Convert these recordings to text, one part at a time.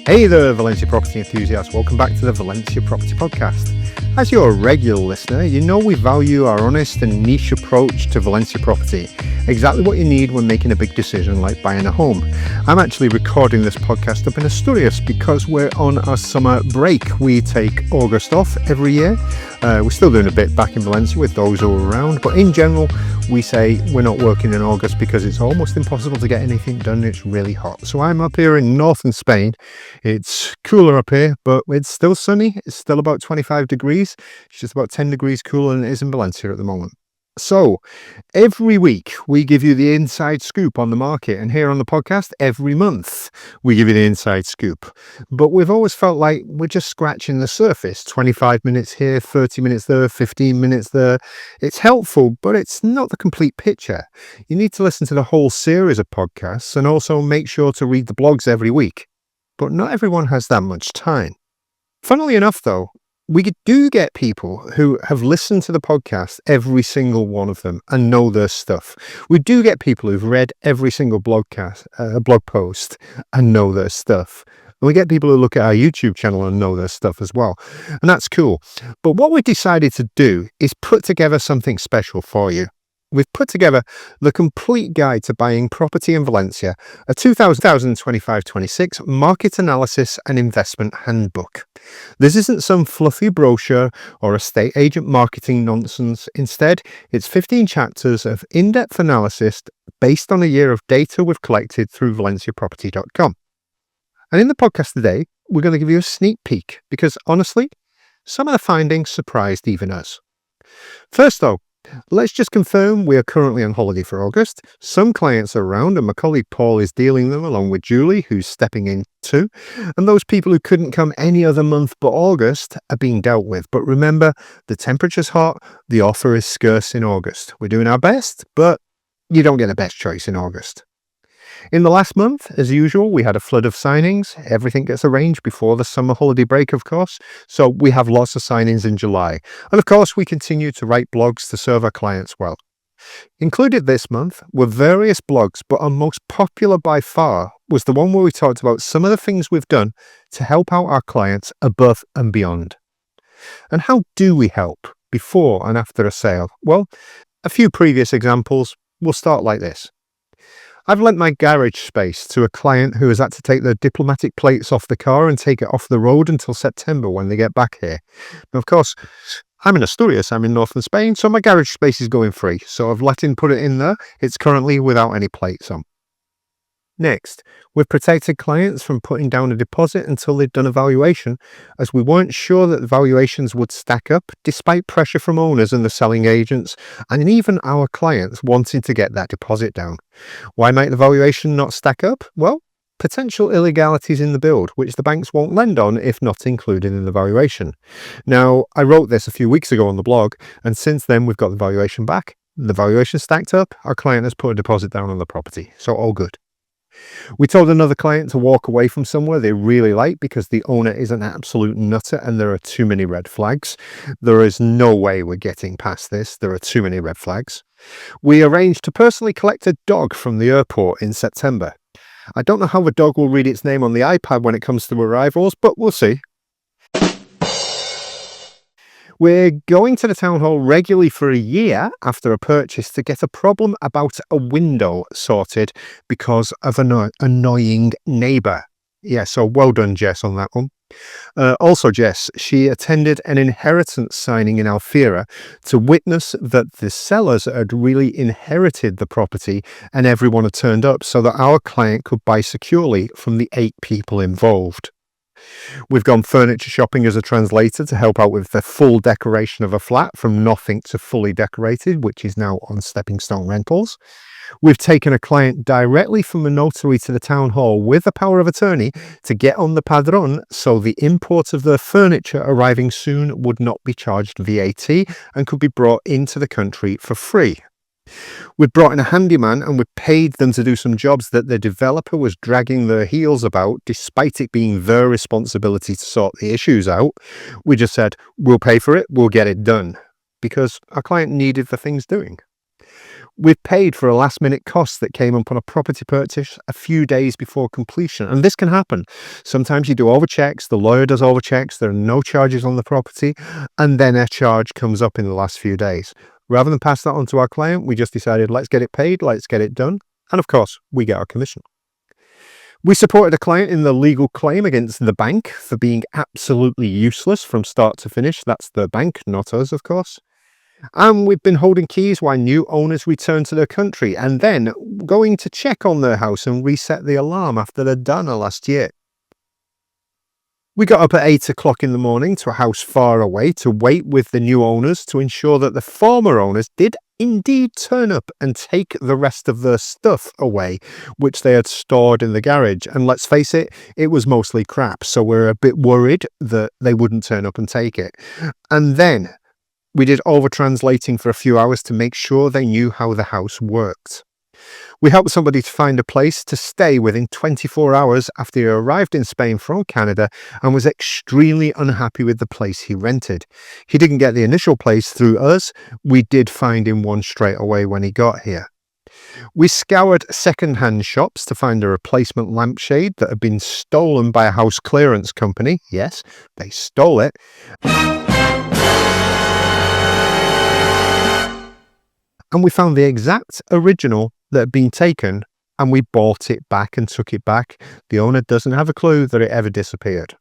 Hey there, Valencia property enthusiasts. Welcome back to the Valencia Property Podcast. As you're a regular listener, you know we value our honest and niche approach to Valencia property. Exactly what you need when making a big decision like buying a home. I'm actually recording this podcast up in Asturias because we're on our summer break. We take August off every year. We're still doing a bit back in Valencia with those who are around, but in general, we say we're not working in August because it's almost impossible to get anything done. It's really hot. So I'm up here in northern Spain. It's cooler up here, but it's still sunny. It's still about 25 degrees. It's just about 10 degrees cooler than it is in Valencia at the moment. So every week we give you the inside scoop on the market, and here on the podcast every month we give you the inside scoop. But we've always felt like we're just scratching the surface. 25 minutes here, 30 minutes there, 15 minutes there. It's helpful, but it's not the complete picture. You need to listen to the whole series of podcasts and also make sure to read the blogs every week. But not everyone has that much time. Funnily enough, though, we do get people who have listened to the podcast, every single one of them, and know their stuff. We do get people who've read every single blog post and know their stuff. And we get people who look at our YouTube channel and know their stuff as well. And that's cool. But what we decided to do is put together something special for you. We've put together the complete guide to buying property in Valencia, a 2025-26 market analysis and investment handbook. This isn't some fluffy brochure or estate agent marketing nonsense. Instead, it's 15 chapters of in-depth analysis based on a year of data we've collected through valenciaproperty.com. And in the podcast today, we're going to give you a sneak peek because honestly, some of the findings surprised even us. First though, let's just confirm we are currently on holiday for August. Some clients are around and my colleague Paul is dealing them along with Julie, who's stepping in too. And those people who couldn't come any other month but August are being dealt with. But remember, the temperature's hot, the offer is scarce in August. We're doing our best, but you don't get the best choice in August. In the last month, as usual, we had a flood of signings. Everything gets arranged before the summer holiday break, of course. So we have lots of signings in July. And of course, we continue to write blogs to serve our clients well. Included this month were various blogs, but our most popular by far was the one where we talked about some of the things we've done to help out our clients above and beyond. And how do we help before and after a sale? Well, a few previous examples. We'll start like this. I've lent my garage space to a client who has had to take the diplomatic plates off the car and take it off the road until September when they get back here. Now, of course, I'm in Asturias, I'm in northern Spain, so my garage space is going free. So I've let him put it in there. It's currently without any plates on. Next, we've protected clients from putting down a deposit until they'd done a valuation, as we weren't sure that the valuations would stack up, despite pressure from owners and the selling agents, and even our clients wanting to get that deposit down. Why might the valuation not stack up? Well, potential illegalities in the build, which the banks won't lend on if not included in the valuation. Now, I wrote this a few weeks ago on the blog, and since then we've got the valuation back. The valuation stacked up, our client has put a deposit down on the property, so all good. We told another client to walk away from somewhere they really like because the owner is an absolute nutter and there are too many red flags. There is no way we're getting past this. There are too many red flags. We arranged to personally collect a dog from the airport in September. I don't know how the dog will read its name on the iPad when it comes to arrivals, but we'll see. We're going to the town hall regularly for a year after a purchase to get a problem about a window sorted because of an annoying neighbour. Yeah, so well done, Jess, on that one. Also, Jess, she attended an inheritance signing in Alfira to witness that the sellers had really inherited the property and everyone had turned up so that our client could buy securely from the 8 people involved. We've gone furniture shopping as a translator to help out with the full decoration of a flat from nothing to fully decorated, which is now on Stepping Stone Rentals. We've taken a client directly from a notary to the town hall with a power of attorney to get on the padron so the import of their furniture arriving soon would not be charged VAT and could be brought into the country for free. We'd brought in a handyman and we paid them to do some jobs that the developer was dragging their heels about, despite it being their responsibility to sort the issues out. We just said, we'll pay for it, we'll get it done, because our client needed the things doing. We've paid for a last-minute cost that came up on a property purchase a few days before completion, and this can happen. Sometimes you do overchecks, the lawyer does overchecks, there are no charges on the property, and then a charge comes up in the last few days. Rather than pass that on to our client, we just decided, let's get it paid, let's get it done, and of course, we get our commission. We supported a client in the legal claim against the bank for being absolutely useless from start to finish. That's the bank, not us, of course. And we've been holding keys while new owners return to their country and then going to check on their house and reset the alarm after the Dana last year. We got up at 8 o'clock in the morning to a house far away to wait with the new owners to ensure that the former owners did indeed turn up and take the rest of their stuff away, which they had stored in the garage. And let's face it, it was mostly crap, so we're a bit worried that they wouldn't turn up and take it. And then we did over-translating for a few hours to make sure they knew how the house worked. We helped somebody to find a place to stay within 24 hours after he arrived in Spain from Canada and was extremely unhappy with the place he rented. He didn't get the initial place through us. We did find him one straight away when he got here. We scoured second-hand shops to find a replacement lampshade that had been stolen by a house clearance company. Yes, they stole it. And we found the exact original that had been taken, and we bought it back and took it back. The owner doesn't have a clue that it ever disappeared.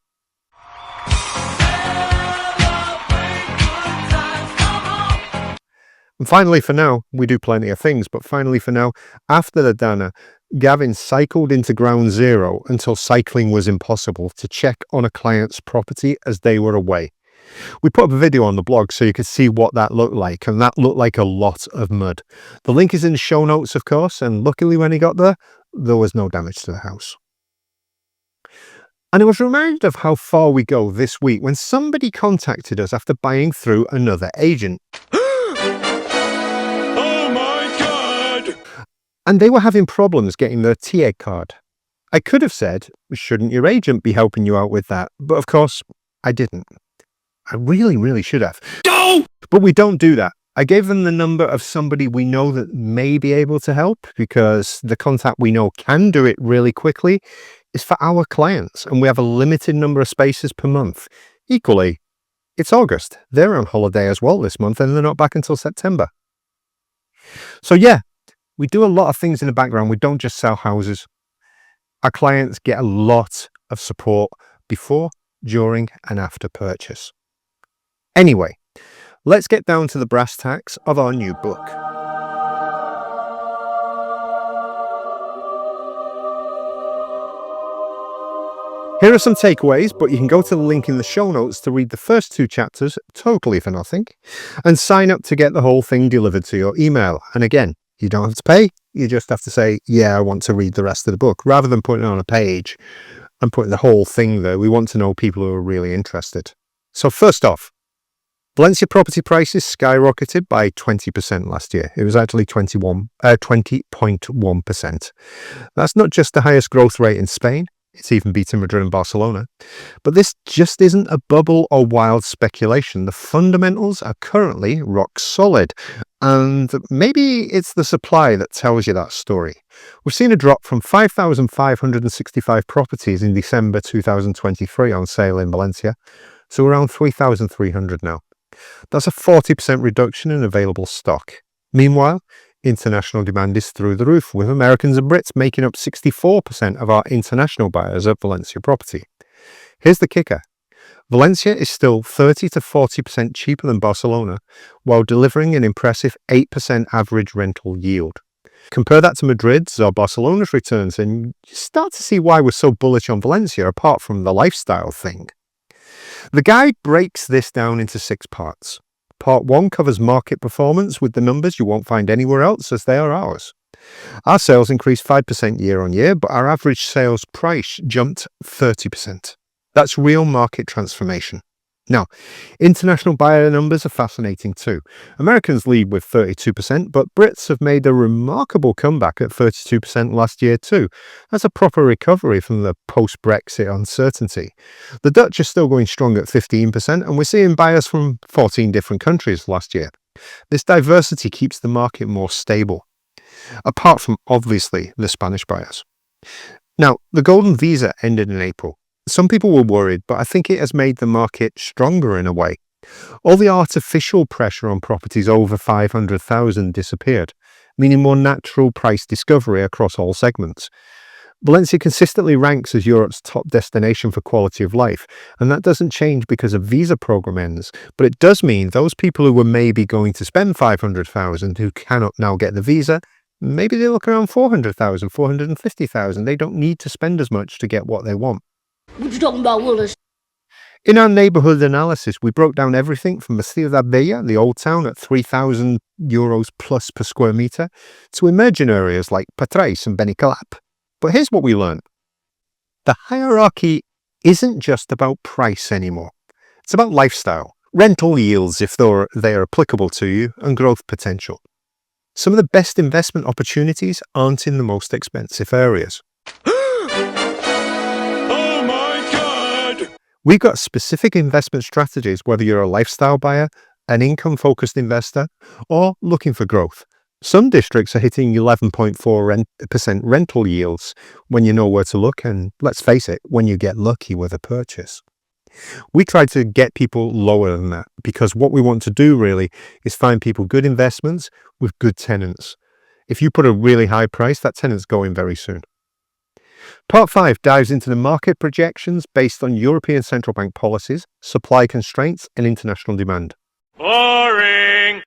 And finally for now, we do plenty of things, but finally for now, after the Dana, Gavin cycled into ground zero until cycling was impossible to check on a client's property as they were away. We put up a video on the blog so you could see what that looked like, and that looked like a lot of mud. The link is in the show notes, of course, and luckily when he got there, there was no damage to the house. And I was reminded of how far we go this week when somebody contacted us after buying through another agent. Oh my God! And they were having problems getting their TA card. I could have said, shouldn't your agent be helping you out with that? But of course, I didn't. I really should have. No! But we don't do that. I gave them the number of somebody we know that may be able to help, because the contact we know can do it really quickly is for our clients, and we have a limited number of spaces per month. Equally, it's August. They're on holiday as well this month, and they're not back until September. So yeah, we do a lot of things in the background. We don't just sell houses. Our clients get a lot of support before, during, and after purchase. Anyway, let's get down to the brass tacks of our new book. Here are some takeaways, but you can go to the link in the show notes to read the first 2 chapters totally for nothing and sign up to get the whole thing delivered to your email. And again, you don't have to pay, you just have to say, yeah, I want to read the rest of the book, rather than putting it on a page and putting the whole thing there. We want to know people who are really interested. So first off, Valencia property prices skyrocketed by 20% last year. It was actually 20.1%. That's not just the highest growth rate in Spain, it's even beaten Madrid and Barcelona. But this just isn't a bubble or wild speculation. The fundamentals are currently rock solid. And maybe it's the supply that tells you that story. We've seen a drop from 5,565 properties in December 2023 on sale in Valencia, so around 3,300 now. That's a 40% reduction in available stock. Meanwhile, international demand is through the roof, with Americans and Brits making up 64% of our international buyers at Valencia property. Here's the kicker. Valencia is still 30 to 40% cheaper than Barcelona, while delivering an impressive 8% average rental yield. Compare that to Madrid's or Barcelona's returns, and you start to see why we're so bullish on Valencia, apart from the lifestyle thing. The guide breaks this down into 6 parts. Part 1 covers market performance with the numbers you won't find anywhere else, as they are ours. Our sales increased 5% year on year, but our average sales price jumped 30%. That's real market transformation. Now, international buyer numbers are fascinating too. Americans lead with 32%, but Brits have made a remarkable comeback at 32% last year too. That's a proper recovery from the post-Brexit uncertainty. The Dutch are still going strong at 15%, and we're seeing buyers from 14 different countries last year. This diversity keeps the market more stable, apart from obviously the Spanish buyers. Now, the golden visa ended in April. Some people were worried, but I think it has made the market stronger in a way. All the artificial pressure on properties over 500,000 disappeared, meaning more natural price discovery across all segments. Valencia consistently ranks as Europe's top destination for quality of life, and that doesn't change because a visa program ends, but it does mean those people who were maybe going to spend 500,000 who cannot now get the visa, maybe they look around 400,000, 450,000. They don't need to spend as much to get what they want. What you talking about, Willis? In our neighbourhood analysis, we broke down everything from the Ciudad Bella, the old town, at €3,000 plus per square metre, to emerging areas like Patrais and Benicalap. But here's what we learned. The hierarchy isn't just about price anymore. It's about lifestyle, rental yields if they are applicable to you, and growth potential. Some of the best investment opportunities aren't in the most expensive areas. Oh my God! We've got specific investment strategies, whether you're a lifestyle buyer, an income-focused investor, or looking for growth. Some districts are hitting 11.4% rental yields when you know where to look, and let's face it, when you get lucky with a purchase. We try to get people lower than that because what we want to do really is find people good investments with good tenants. If you put a really high price, that tenant's going very soon. Part 5 dives into the market projections based on European Central Bank policies, supply constraints, and international demand. Boring!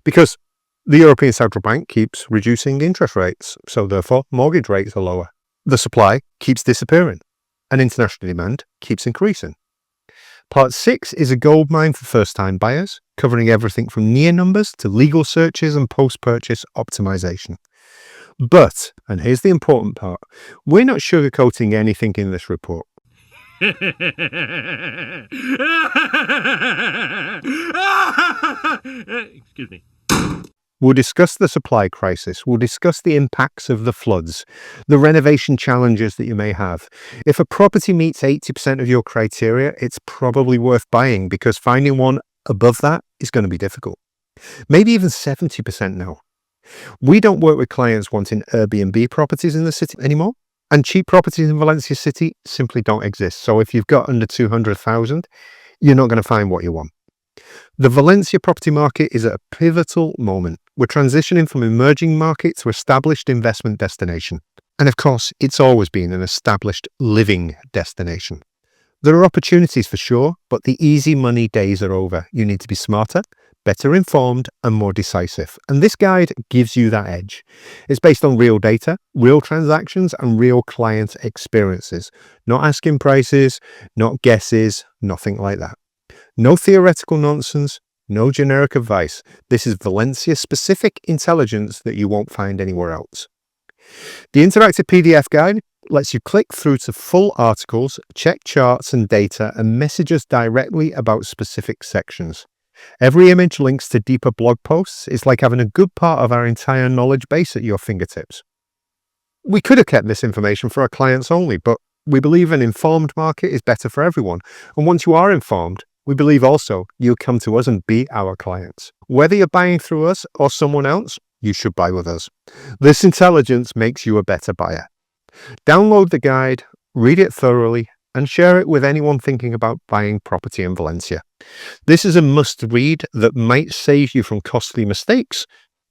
Because the European Central Bank keeps reducing interest rates, so therefore mortgage rates are lower. The supply keeps disappearing, and international demand keeps increasing. Part 6 is a goldmine for first-time buyers, covering everything from near numbers to legal searches and post-purchase optimization. But, and here's the important part, we're not sugarcoating anything in this report. Excuse me. We'll discuss the supply crisis. We'll discuss the impacts of the floods, the renovation challenges that you may have. If a property meets 80% of your criteria, it's probably worth buying because finding one above that is going to be difficult. Maybe even 70% now. We don't work with clients wanting Airbnb properties in the city anymore, and cheap properties in Valencia City simply don't exist. So if you've got under 200,000, you're not going to find what you want. The Valencia property market is at a pivotal moment. We're transitioning from emerging market to established investment destination. And of course, it's always been an established living destination. There are opportunities for sure, but the easy money days are over. You need to be smarter, better informed, and more decisive. And this guide gives you that edge. It's based on real data, real transactions, and real client experiences. Not asking prices, not guesses, nothing like that. No theoretical nonsense, no generic advice. This is Valencia-specific intelligence that you won't find anywhere else. The interactive PDF guide lets you click through to full articles, check charts and data, and message us directly about specific sections. Every image links to deeper blog posts. It's like having a good part of our entire knowledge base at your fingertips. We could have kept this information for our clients only, but we believe an informed market is better for everyone. And once you are informed, we believe also you'll come to us and be our clients. Whether you're buying through us or someone else, you should buy with us. This intelligence makes you a better buyer. Download the guide, read it thoroughly, and share it with anyone thinking about buying property in Valencia. This is a must-read that might save you from costly mistakes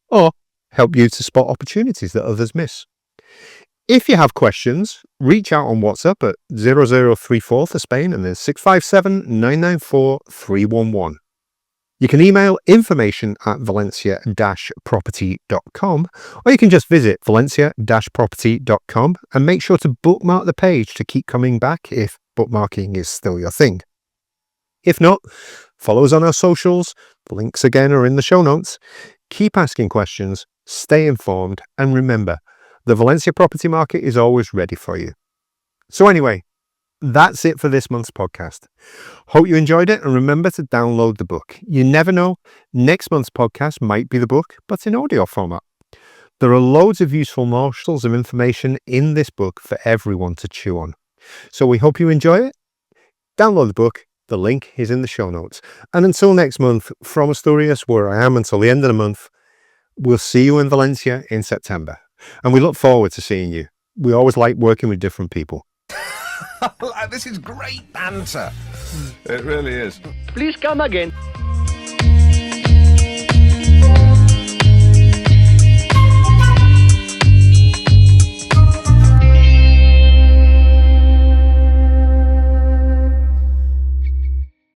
or help you to spot opportunities that others miss. If you have questions, reach out on WhatsApp at 0034 for Spain and then 657 994 311. You can email information@valencia-property.com, or you can just visit valencia-property.com and make sure to bookmark the page to keep coming back if bookmarking is still your thing. If not, follow us on our socials. The links again are in the show notes. Keep asking questions, stay informed, and remember, the Valencia property market is always ready for you. So anyway, that's it for this month's podcast. Hope you enjoyed it, and remember to download the book. You never know, next month's podcast might be the book, but in audio format. There are loads of useful morsels of information in this book for everyone to chew on. So we hope you enjoy it. Download the book, The link is in the show notes. And until next month, from Asturias, where I am until the end of the month, we'll see you in Valencia in September. And we look forward to seeing you. We always like working with different people. This is great banter. It really is. Please come again.